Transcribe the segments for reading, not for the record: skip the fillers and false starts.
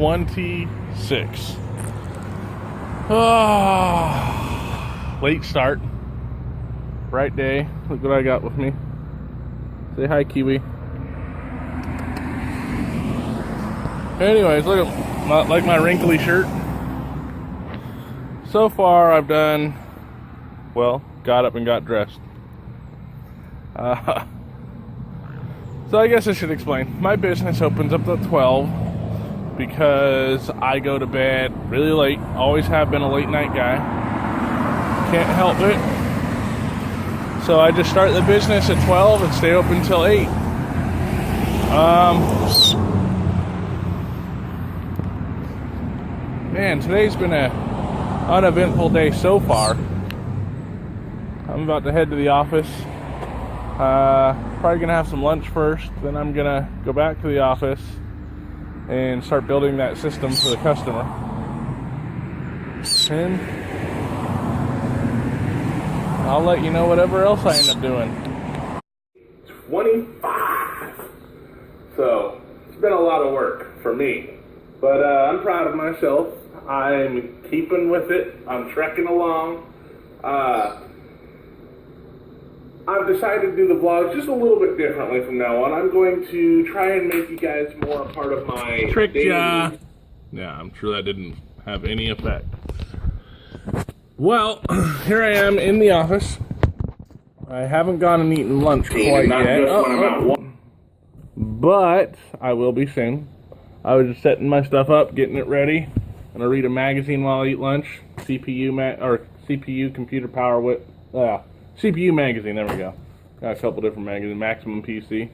26. Late start. Bright day. Look what I got with me. Say hi, Kiwi. Anyways, look at my wrinkly shirt. So far, I've done, well, got up and got dressed. So I guess I should explain. My business opens up at 12 because I go to bed really late. Always have been a late night guy. Can't help it. So I just start the business at 12 and stay open till 8. Man, today's been a uneventful day so far. I'm about to head to the office. Probably gonna have some lunch first, then I'm gonna go back to the office and start building that system for the customer. And I'll let you know whatever else I end up doing. 25. So it's been a lot of work for me, but I'm proud of myself. I'm keeping with it. I'm trekking along. I've decided to do the vlogs just a little bit differently from now on. I'm going to try and make you guys more a part of my trick ya. Yeah, I'm sure that didn't have any effect. Well, here I am in the office. I haven't gone and eaten lunch quite yet. But I will be soon. I was just setting my stuff up, getting it ready. I'm gonna read a magazine while I eat lunch. CPU computer power with CPU magazine, there we go. Got a couple different magazines, Maximum PC.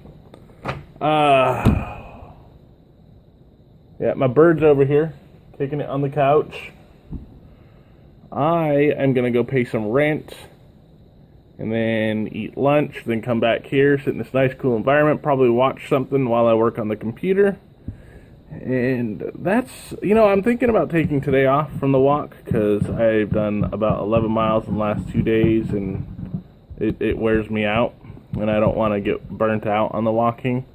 Yeah, my bird's over here, kicking it on the couch. I am gonna go pay some rent, and then eat lunch, then come back here, sit in this nice cool environment, probably watch something while I work on the computer. And that's, I'm thinking about taking today off from the walk, because I've done about 11 miles in the last 2 days, and it wears me out, and I don't want to get burnt out on the walking.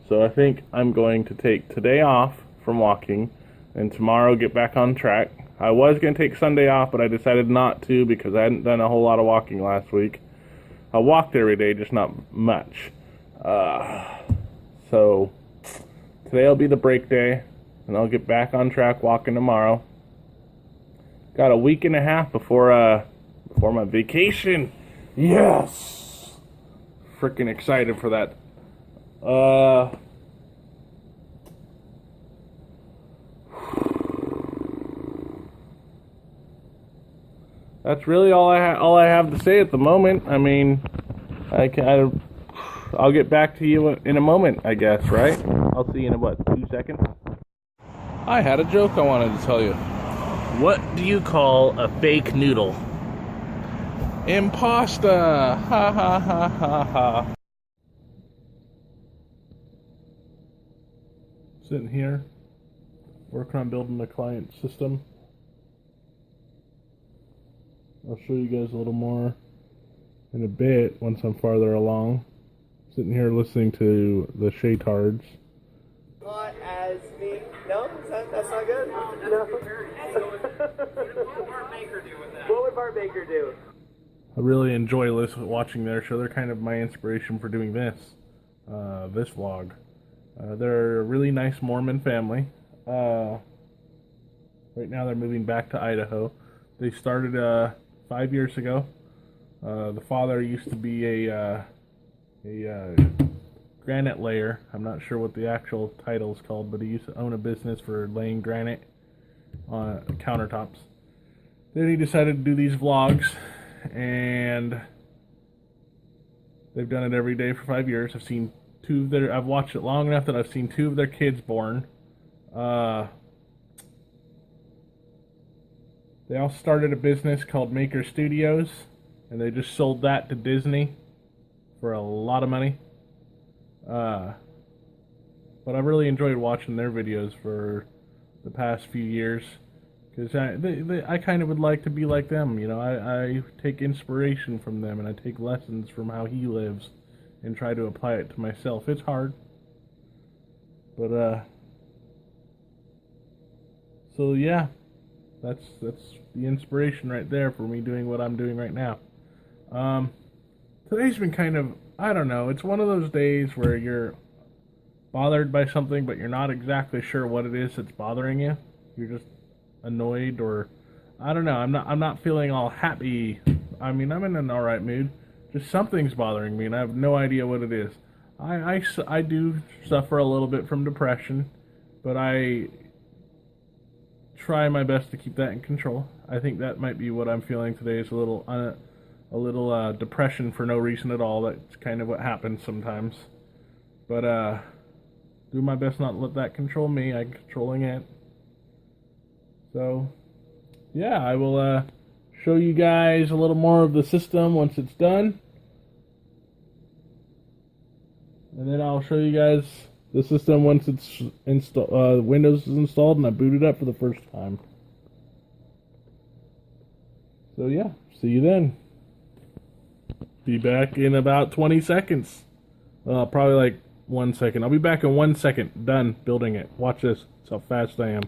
So I think I'm going to take today off from walking, and tomorrow get back on track. I was going to take Sunday off, but I decided not to because I hadn't done a whole lot of walking last week. I walked every day, just not much. So today will be the break day, and I'll get back on track walking tomorrow. Got a week and a half before my vacation. Yes! Freaking excited for that. That's really all I have to say at the moment. I mean, I'll get back to you in a moment, I guess, right? I'll see you in, 2 seconds? I had a joke I wanted to tell you. What do you call a fake noodle? Impasta! Ha ha ha ha ha. Sitting here, working on building the client system. I'll show you guys a little more in a bit once I'm farther along. Sitting here listening to the Shaytards. Not as me. No? That's not good? No. What would Bart Baker do? I really enjoy watching their show. They're kind of my inspiration for doing this vlog. They're a really nice Mormon family. Right now they're moving back to Idaho. They started 5 years ago. The father used to be a granite layer. I'm not sure what the actual title is called, but he used to own a business for laying granite on countertops. Then he decided to do these vlogs, and they've done it every day for 5 years. I've seen I've watched it long enough that I've seen 2 of their kids born. They all started a business called Maker Studios, and they just sold that to Disney for a lot of money. But I've really enjoyed watching their videos for the past few years, because I kind of would like to be like them. I take inspiration from them, and I take lessons from how he lives and try to apply it to myself. It's hard, but So yeah, that's the inspiration right there for me doing what I'm doing right now. Today's been kind of, I don't know, it's one of those days where you're bothered by something, but you're not exactly sure what it is that's bothering you. You're just annoyed, or I don't know. I'm not feeling all happy. I mean, I'm in an all right mood. Just something's bothering me, and I have no idea what it is. I do suffer a little bit from depression, but I try my best to keep that in control. I think that might be what I'm feeling today, is a little depression for no reason at all. That's kind of what happens sometimes. But do my best not to let that control me. I'm controlling it. So yeah, I will show you guys a little more of the system once it's done. And then I'll show you guys the system once it's installed. Windows is installed and I boot it up for the first time. So yeah, see you then. Be back in about 20 seconds. Probably like 1 second. I'll be back in 1 second. Done building it. Watch this. That's how fast I am.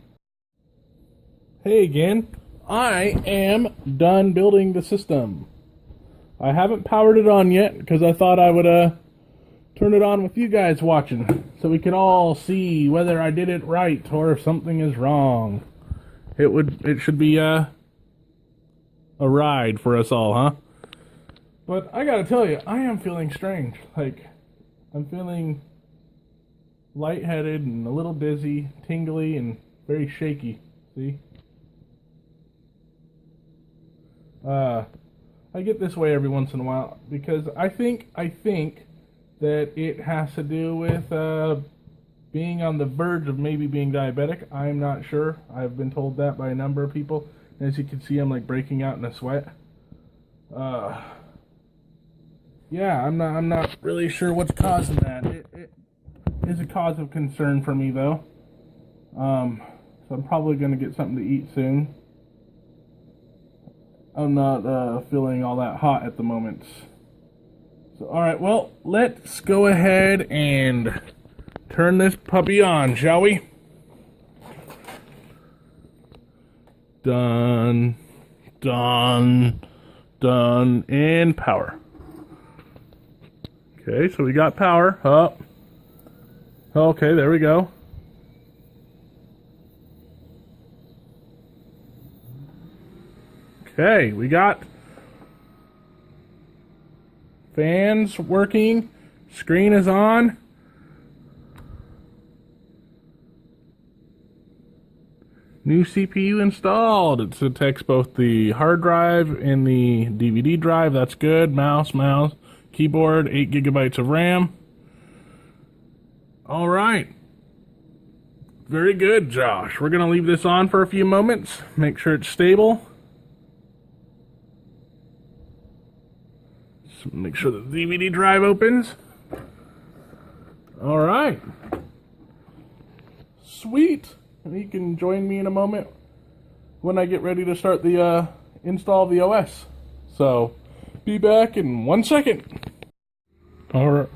Hey again. I am done building the system. I haven't powered it on yet because I thought I would turn it on with you guys watching so we can all see whether I did it right or if something is wrong. It should be a ride for us all, huh? But I gotta tell you, I am feeling strange. Like, I'm feeling lightheaded and a little dizzy, tingly, and very shaky. See? I get this way every once in a while because I think that it has to do with being on the verge of maybe being diabetic. I'm not sure. I've been told that by a number of people. As you can see, I'm like breaking out in a sweat. Yeah, I'm not really sure what's causing that. It is a cause of concern for me though. So I'm probably gonna get something to eat soon. I'm not feeling all that hot at the moment. So, alright, well, let's go ahead and turn this puppy on, shall we? Done, done, done, and power. Okay, so we got power up. Okay, there we go. Okay, we got fans working, screen is on. New CPU installed. It detects both the hard drive and the DVD drive. That's good. Mouse, keyboard, 8 gigabytes of RAM. All right. Very good, Josh. We're going to leave this on for a few moments. Make sure it's stable. So make sure the DVD drive opens. All right. Sweet. And you can join me in a moment when I get ready to start the install of the OS. So, be back in 1 second. All right.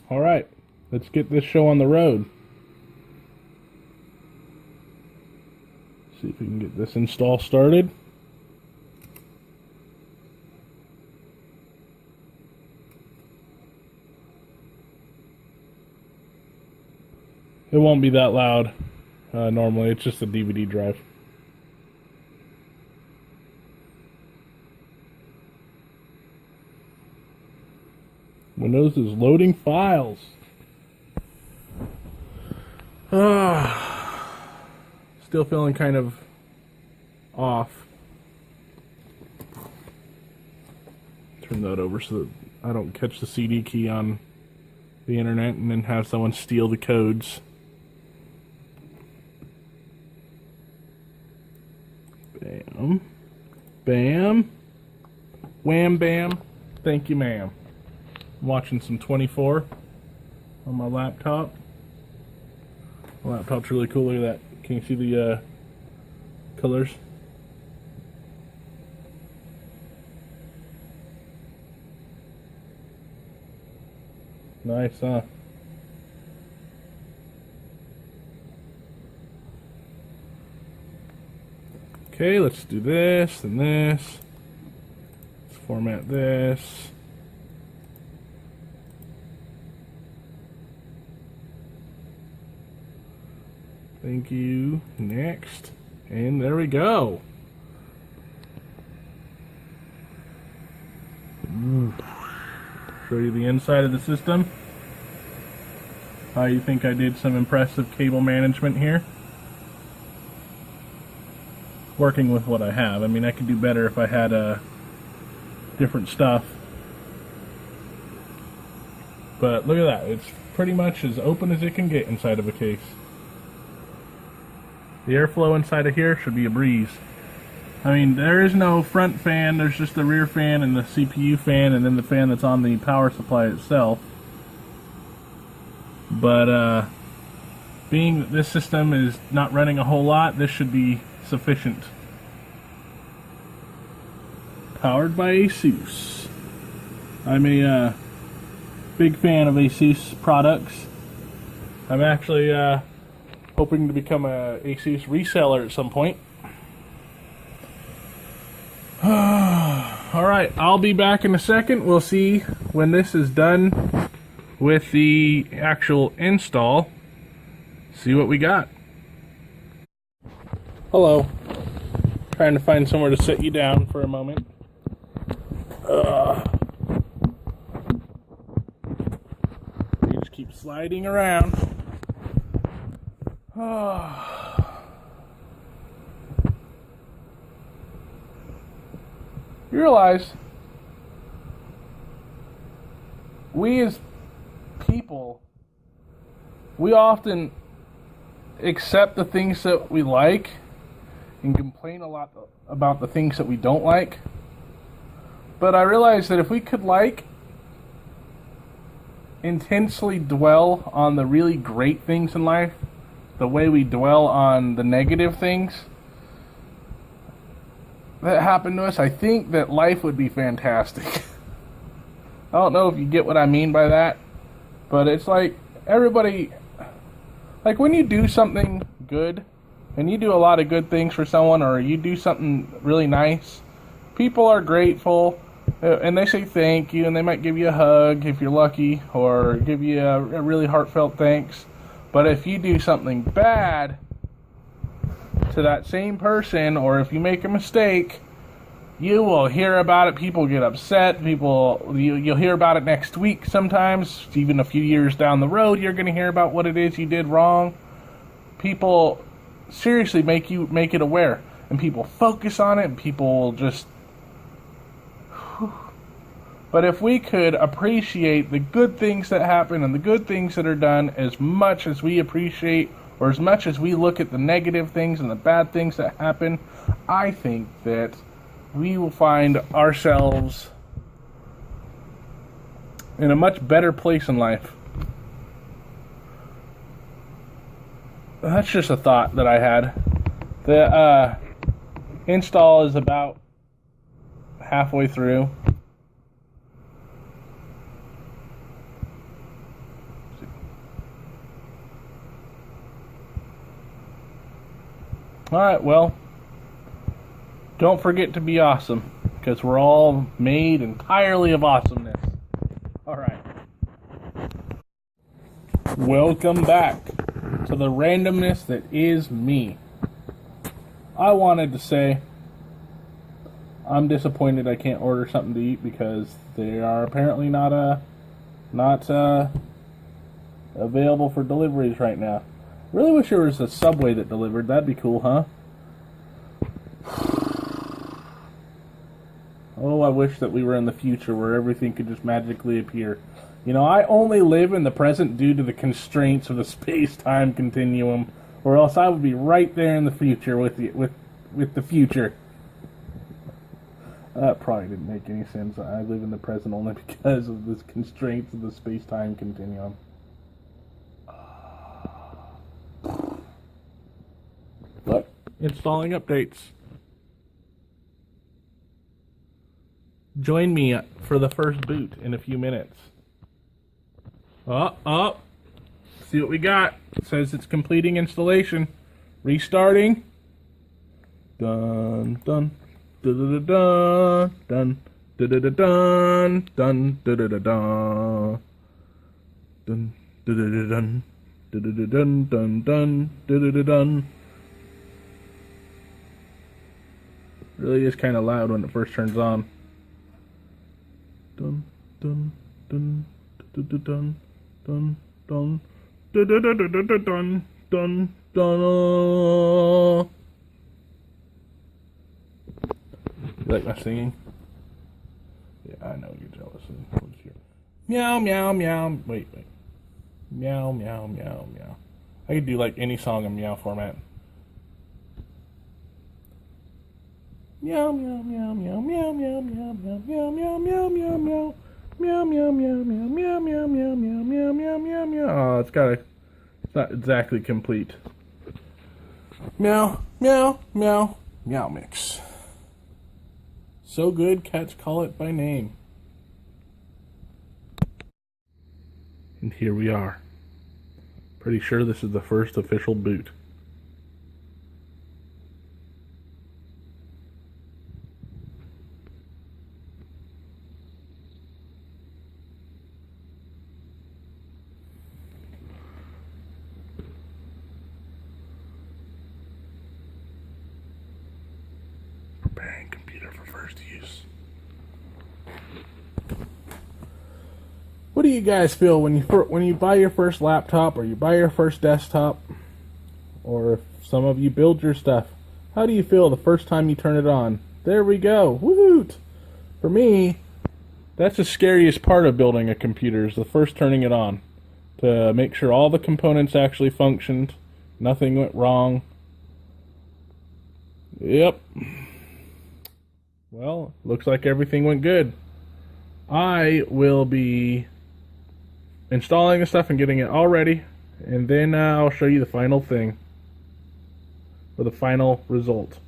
All right. Let's get this show on the road. See if we can get this install started. It won't be that loud. Normally, it's just a DVD drive. Windows is loading files. Still feeling kind of off. Turn that over so that I don't catch the CD key on the internet and then have someone steal the codes. Bam. Bam. Wham bam. Thank you, ma'am. I'm watching some 24 on my laptop. My laptop's really cool. Look at that. Can you see the colors? Nice, huh? Okay, let's do this and this. Let's format this. Thank you. Next. And there we go. Show you the inside of the system. You think I did some impressive cable management here? Working with what I have. I mean, I could do better if I had different stuff. But look at that. It's pretty much as open as it can get inside of a case. The airflow inside of here should be a breeze. I mean, there is no front fan, there's just the rear fan and the CPU fan and then the fan that's on the power supply itself. But being that this system is not running a whole lot, this should be sufficient. Powered by ASUS. I'm a big fan of ASUS products. I'm actually hoping to become a ASUS reseller at some point. Alright, I'll be back in a second. We'll see when this is done with the actual install. See what we got. Hello. Trying to find somewhere to sit you down for a moment. You just keep sliding around. You realize we as people, we often accept the things that we like and complain a lot about the things that we don't like. But I realize that if we could intensely dwell on the really great things in life, the way we dwell on the negative things that happen to us, I think that life would be fantastic. I don't know if you get what I mean by that, but it's like everybody, like when you do something good, and you do a lot of good things for someone, or you do something really nice, people are grateful, and they say thank you, and they might give you a hug if you're lucky, or give you a really heartfelt thanks. But if you do something bad to that same person, or if you make a mistake, you will hear about it. People get upset. You'll hear about it next week sometimes. Even a few years down the road, you're going to hear about what it is you did wrong. People seriously make it aware, and people focus on it, and people will just... But if we could appreciate the good things that happen and the good things that are done as much as we appreciate, or as much as we look at the negative things and the bad things that happen, I think that we will find ourselves in a much better place in life. That's just a thought that I had. The install is about halfway through. Alright, well, don't forget to be awesome, because we're all made entirely of awesomeness. Alright. Welcome back to the randomness that is me. I wanted to say I'm disappointed I can't order something to eat because they are apparently not available for deliveries right now. Really wish there was a Subway that delivered. That'd be cool, huh? Oh, I wish that we were in the future where everything could just magically appear. You know, I only live in the present due to the constraints of the space-time continuum, or else I would be right there in the future with the future. That probably didn't make any sense. I live in the present only because of the constraints of the space-time continuum. Look, installing updates. Join me for the first boot in a few minutes. See what we got. It says it's completing installation. Restarting. dun dun dun dun dun dun dun dun dun dun dun dun dun dun dun dun. Really is kind of loud when it first turns on. Dun dun dun dun dun dun dun dun dun dun dun dun dun. You like my singing? Yeah, I know you're jealous. What's your meow meow meow? Wait. Meow meow meow meow. I could do like any song in meow format. Meow meow meow meow meow meow meow meow meow meow meow meow meow. Meow meow meow meow meow meow meow meow meow meow meow meow. Oh, it's not exactly complete. Meow meow meow meow mix. So good, cats call it by name. And here we are. Pretty sure this is the first official boot. Preparing computer for first use. What do you guys feel when you buy your first laptop, or you buy your first desktop, or if some of you build your stuff? How do you feel the first time you turn it on? There we go. Woohoo! For me, that's the scariest part of building a computer, is the first turning it on, to make sure all the components actually functioned, nothing went wrong. Yep. Well, looks like everything went good. I will be installing the stuff and getting it all ready, and then I'll show you the final thing, or the final result.